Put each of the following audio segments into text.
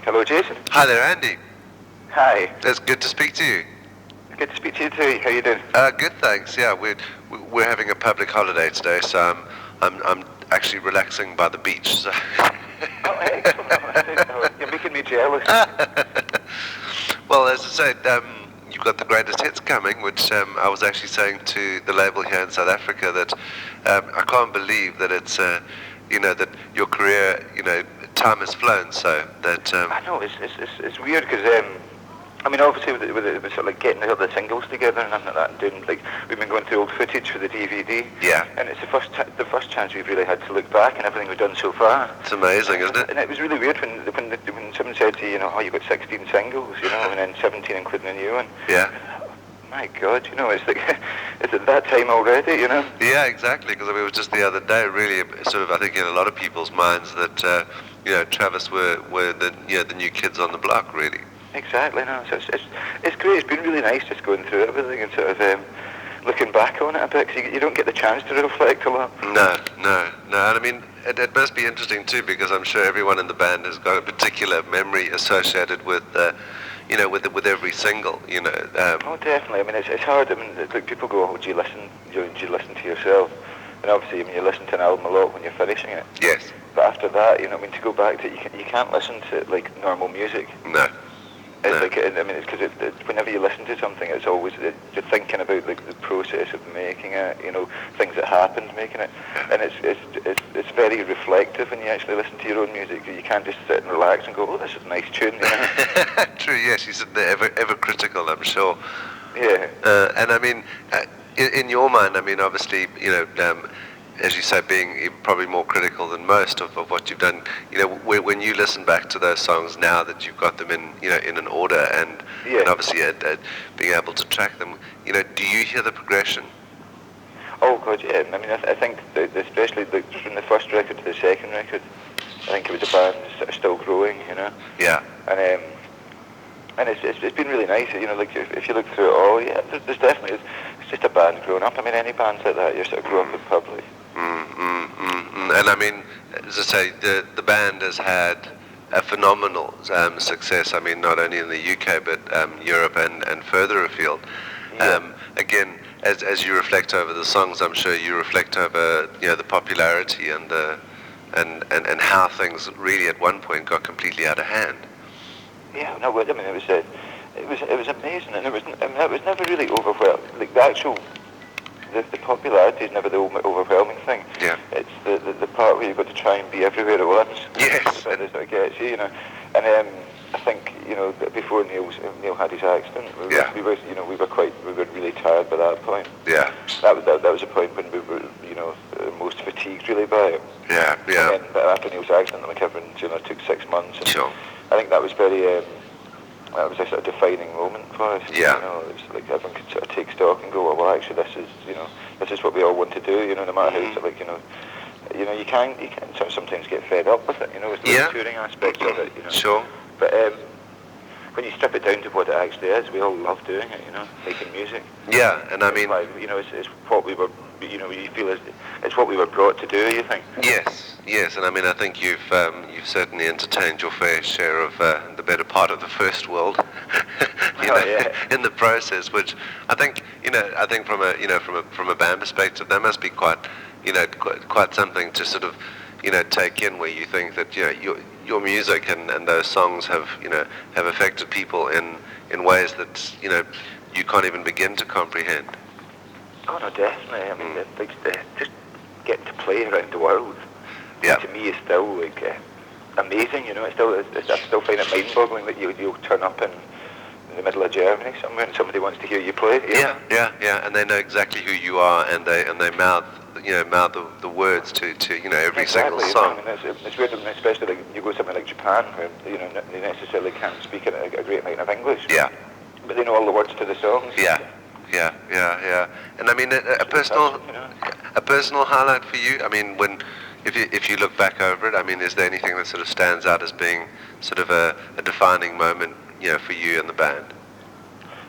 Hello, Jason. Hi there, Andy. Hi. It's good to speak to you. Good to speak to you too. How you doing? Good, thanks. Yeah, we're having a public holiday today, so I'm actually relaxing by the beach. So. Oh, excellent. You're making me jealous. Well, as I said, you've got the greatest hits coming, which I was actually saying to the label here in South Africa that I can't believe that it's that your career, time has flown so that. I know it's weird because I mean, obviously with sort of like getting all the singles together and everything like that, and doing like we've been going through old footage for the DVD. Yeah. And it's the first chance we've really had to look back and everything we've done so far. It's amazing, isn't it? And it was really weird when someone said to you, oh, you've got 16 singles, and then 17 including a new one. Yeah. My God, it's like, it's at that time already, Yeah, exactly, because it was just the other day, really, sort of, I think in a lot of people's minds that, Travis were the new kids on the block, really. Exactly, no, it's great. It's been really nice just going through everything and sort of looking back on it a bit, because you don't get the chance to reflect a lot. No, and I mean, it must be interesting too, because I'm sure everyone in the band has got a particular memory associated with with every single, Oh, definitely. I mean, it's hard. I mean, like people go, "Oh, do you listen to yourself?" And obviously, I mean, you listen to an album a lot when you're finishing it. Yes. But after that, to go back to it, you can't listen to it like normal music. No. It's like, I mean, it's because whenever you listen to something, it's always you're thinking about like the process of making it, things that happened making it, and it's very reflective when you actually listen to your own music. You can't just sit and relax and go, "Oh, this is a nice tune." True. Yes, you said they're ever critical, I'm sure. Yeah. And I mean, in your mind, I mean, obviously, as you say, being probably more critical than most of what you've done, when you listen back to those songs now that you've got them in an order and obviously being able to track them, do you hear the progression? Oh God, yeah. I mean, I think that especially from the first record to the second record, I think it was a band sort of still growing, Yeah. And it's been really nice, like if you look through it all, yeah, there's definitely it's just a band growing up. I mean, any bands like that, you sort of grow up in public. And I mean, as I say, the band has had a phenomenal success. I mean, not only in the UK but Europe and further afield. Yeah. Again, as you reflect over the songs, I'm sure you reflect over the popularity and how things really at one point got completely out of hand. Yeah, no, I mean, it was amazing, and it was never really overwhelming. Like the popularity is never the overwhelming thing. Yeah. It's the part where you've got to try and be everywhere at once. Yes. That is what gets you, And I think before Neil had his accident, we were really tired by that point. Yeah. That was a point when we were most fatigued really by it. Yeah. And then, but after Neil's accident, the recovering took 6 months. And Sure. I think that was that was a sort of defining moment for us. Yeah. It was like everyone could sort of take stock and go, well, actually, this is what we all want to do. No matter how it's like, you can sort of sometimes get fed up with it. With the touring aspects of it. Sure. But when you strip it down to what it actually is, we all love doing it. Making music. Yeah, and I mean, it's what we were. You feel it's what we were brought to do. You think? Yes, and I mean, I think you've certainly entertained your fair share of the better part of the first world, in the process. Which I think, from a band perspective, that must be quite something to sort of, take in, where you think that your music and those songs have affected people in ways that you can't even begin to comprehend. Oh no, definitely. I mean, just getting to play around the world, to me is still like amazing. I still find it mind-boggling that you'll turn up in the middle of Germany somewhere and somebody wants to hear you play. Yeah, and they know exactly who you are, and they mouth the words to every single song. I mean, it's weird, especially like you go somewhere like Japan, where they necessarily can't speak a great amount of English. Yeah. But they know all the words to the songs. Yeah. And I mean, a personal highlight for you. I mean, if you look back over it, I mean, is there anything that sort of stands out as being sort of a defining moment, for you and the band?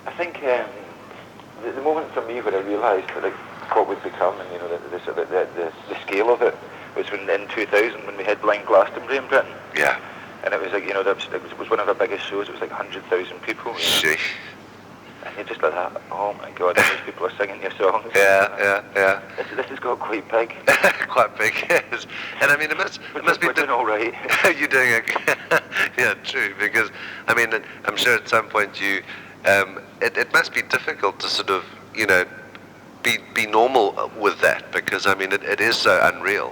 I think the moment for me when I realised that what we'd become and the scale of it was when in 2000 when we headlined Glastonbury in Britain. Yeah. And it was like, it was one of our biggest shows. It was like 100,000 people. Sheesh. And you're just like that. Oh my God! All these people are singing your songs. Yeah. This has got quite big. Quite big, yes. And I mean, it must be. We're doing all right. You're doing it. Yeah, true. Because I mean, I'm sure at some point it must be difficult to sort of, be normal with that, because I mean, it is so unreal.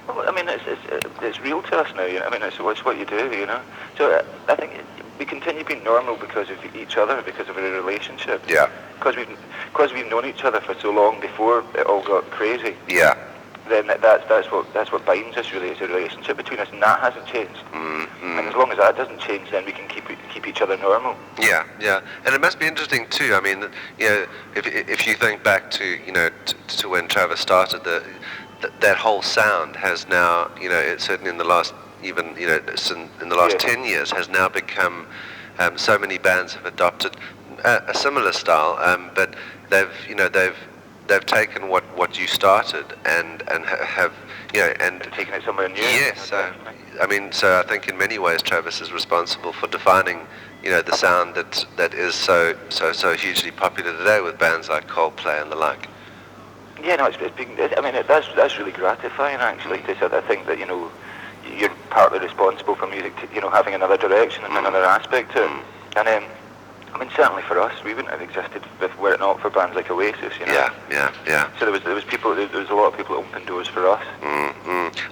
Well, I mean, it's real to us now. I mean, it's what you do. So I think we continue being normal because of each other, because of our relationship. Yeah. Because we've known each other for so long before it all got crazy. Yeah. Then that's what binds us, really, is a relationship between us, and that hasn't changed. Mm-hmm. And as long as that doesn't change, then we can keep each other normal. Yeah, and it must be interesting too. I mean, if you think back to to when Travis started, that whole sound has now, it's certainly in the last, even in the last 10 years, has now become, so many bands have adopted a similar style, but they've taken what you started and have and taken it somewhere new. Yes, I mean, so I think in many ways Travis is responsible for defining the sound that is so hugely popular today with bands like Coldplay and the like. Yeah, no, I mean, that's really gratifying, actually, because I think that, you're partly responsible for music, having another direction and another aspect to it. And I mean, certainly for us, we wouldn't have existed were it not for bands like Oasis, Yeah. So there was a lot of people that opened doors for us.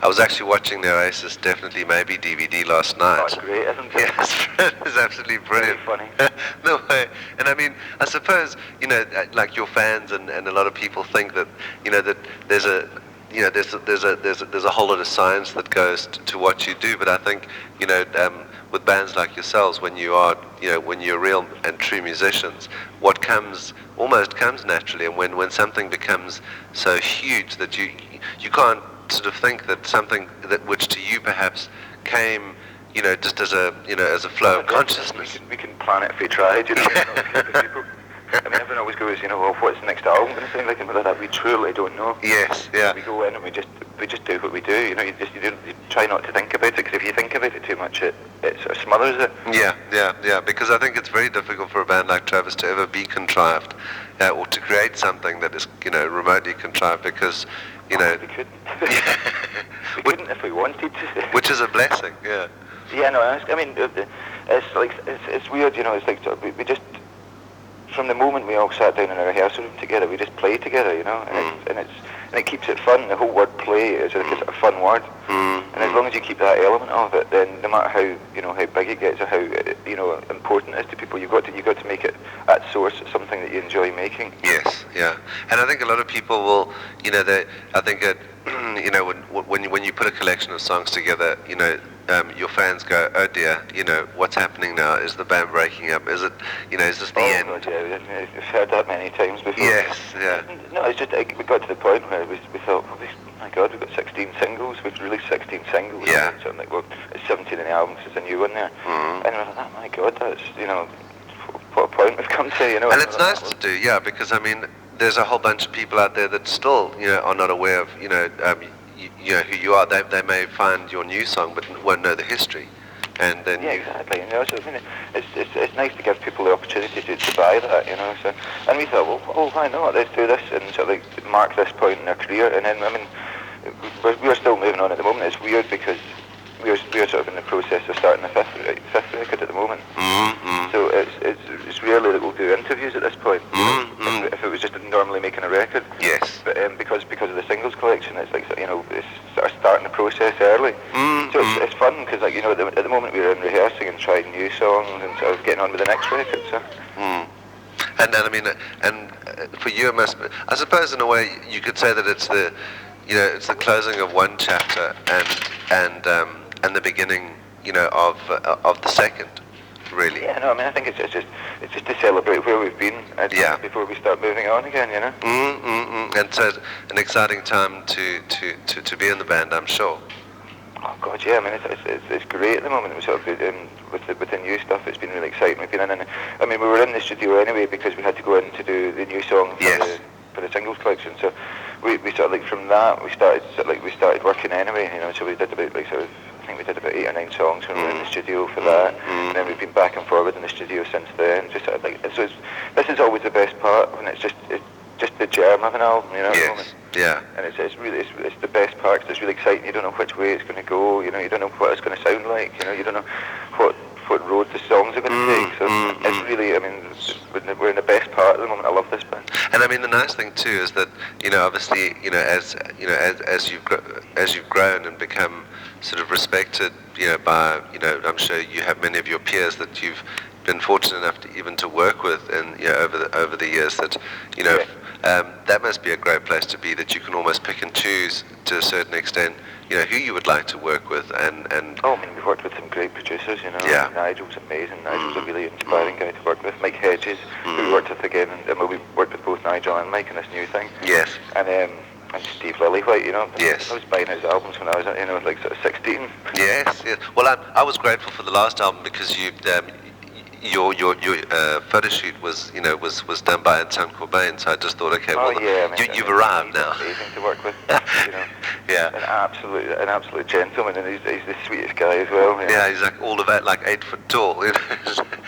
I was actually watching the Oasis Definitely Maybe DVD last night. Oh, it's great, isn't it? Yes, it's absolutely brilliant. Very funny. No way. And I mean, I suppose, like your fans and a lot of people think that, that there's a whole lot of science that goes to what you do, but I think, with bands like yourselves, when you're real and true musicians, what almost comes naturally, and when something becomes so huge that you can't sort of think that something that which to you perhaps came, just as a flow of consciousness. We can plan it if we tried, I mean, everyone always goes, well, what's the next album going to sound like, and whether that we truly don't know. Yes, yeah. We go in and we just do what we do. You try not to think about it, because if you think about it too much, it sort of smothers it. Yeah. Because I think it's very difficult for a band like Travis to ever be contrived, or to create something that is, remotely contrived, because, we couldn't. We couldn't if we wanted to. Which is a blessing. Yeah. Yeah, no. I mean, it's weird. It's like we just. From the moment we all sat down in a rehearsal room together, we just play together, and it keeps it fun. The whole word "play" is a fun word, and as long as you keep that element of it, then no matter how big it gets or how important it is to people, you've got to make it at source something that you enjoy making. Yes, yeah, and I think a lot of people will, I think that, when you put a collection of songs together, your fans go, oh dear, what's happening now? Is the band breaking up? Is it, is this the end? God, yeah, we've heard that many times before. Yes, yeah. No, it's just, we got to the point where we thought, oh my God, we've got 16 singles, we've released 16 singles. Yeah. So I'm like, well, it's 17 in the album, so there's a new one there. And we're like, oh my God, that's, what a point we've come to, And it's nice to do, yeah, because I mean, there's a whole bunch of people out there that still, are not aware of, who you are. They may find your new song, but won't know the history. And then exactly. So I mean, it's nice to give people the opportunity to buy that, So, and we thought, well, why not? Let's do this and sort of like mark this point in their career. And then, I mean, we're still moving on at the moment. It's weird because we're sort of in the process of starting the fifth record at the moment. So it's rarely that we'll do interviews at this point. If it was just normally making a record. Yes. But because of the singles collection, it's like it's sort of starting the process early. So it's fun because at the moment we're in rehearsing and trying new songs and sort of getting on with the next record. So. And then I mean, and for you, I suppose in a way you could say that it's the, it's the closing of one chapter and the beginning, of the second. Really. Yeah, no, I mean, I think it's just to celebrate where we've been before we start moving on again, And so it's an exciting time to be in the band, I'm sure. Oh God, yeah. I mean, it's great at the moment. We sort of with the new stuff. It's been really exciting. We've been in, and I mean, we were in the studio anyway because we had to go in to do the new song for the singles collection. So we sort of like from that we started working anyway. So we did about like sort of think we did about 8 or 9 songs when we were in the studio for that, and then we've been back and forward in the studio since then. Just sort of like, so this is always the best part, and it's just the germ of an album, you know. Yes. Yeah. And it's really the best part. 'Cause it's really exciting. You don't know which way it's going to go. You know, you don't know what it's going to sound like. You know, you don't know what road the songs are going to take. So it's really, I mean, we're in the best part at the moment. I love this band. And I mean, the nice thing too is that, you know, obviously, you know, as you've grown and become sort of respected, you know, by, you know, I'm sure you have many of your peers that you've been fortunate enough to even to work with, and you know, over the years, that, you know, that must be a great place to be, that you can almost pick and choose to a certain extent, you know, who you would like to work with, and oh, I mean, we've worked with some great producers, you know. Yeah. Nigel's amazing. Nigel's a really inspiring guy to work with. Mike Hedges, who we worked with again, and we worked with both Nigel and Mike in this new thing. Yes. And Steve Lillywhite, you know. Yes. I was buying his albums when I was, you know, like sort of 16. Yes. Yes. Well, I was grateful for the last album because your photo shoot was, you know, was done by Anton Corbijn, so I just thought, okay, well, you've arrived now. Amazing to work with, you know. Yeah. An absolute gentleman, and he's the sweetest guy as well. You know? Yeah, he's like all about like 8 foot tall. You know?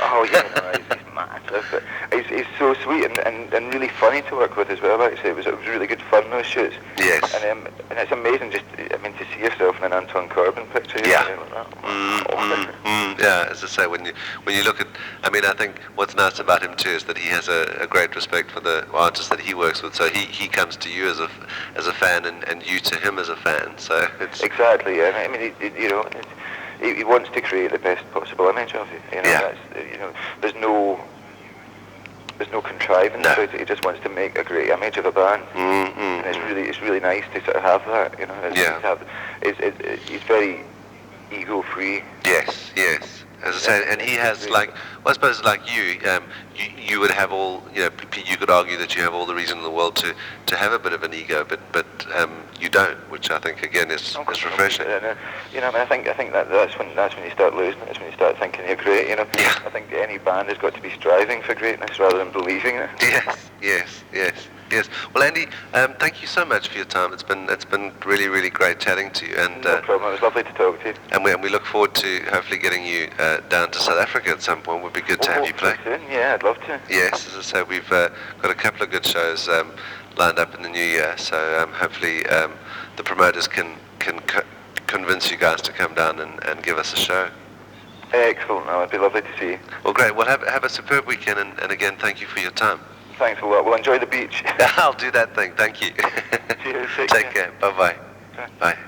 Oh yeah, no, he's massive, but he's so sweet and really funny to work with as well. Actually, it was really good fun, those shoots. Yes. And it's amazing just, I mean, to see yourself in an Anton Corbijn picture. Yeah. You know, like that. Yeah, as I say, when you look at, I mean, I think what's nice about him too is that he has a great respect for the artists that he works with. So he comes to you as a fan, and you to him as a fan. So it's exactly. Yeah. I mean, you know, he wants to create the best possible image of you. You know, Yeah. that's, you know, there's no contrivance about it. He just wants to make a great image of a band, and it's really nice to sort of have that. You know, he's very ego free. Yes. As I said, and he has, like, well, I suppose like you would have all, you know, you could argue that you have all the reason in the world to have a bit of an ego, but you don't, which I think again is refreshing. You know, I mean, I think that's when you start losing it. That's when you start thinking you're great. You know, Yeah. I think any band has got to be striving for greatness rather than believing it. Yes. Well, Andy, thank you so much for your time. It's been really great chatting to you, and No problem. It was lovely to talk to you. and we look forward to hopefully getting you down to South Africa at some point. Would be good to have you play. Soon. Yeah, I'd love to. Yes, as I say, we've got a couple of good shows lined up in the new year, so hopefully the promoters can convince you guys to come down and give us a show. Excellent. No, it'd be lovely to see you. Well, great. Well, have a superb weekend, and again, thank you for your time. Thanks a lot. We'll enjoy the beach. I'll do that thing. Thank you. Cheers. Take care. Bye-bye. Bye. Bye.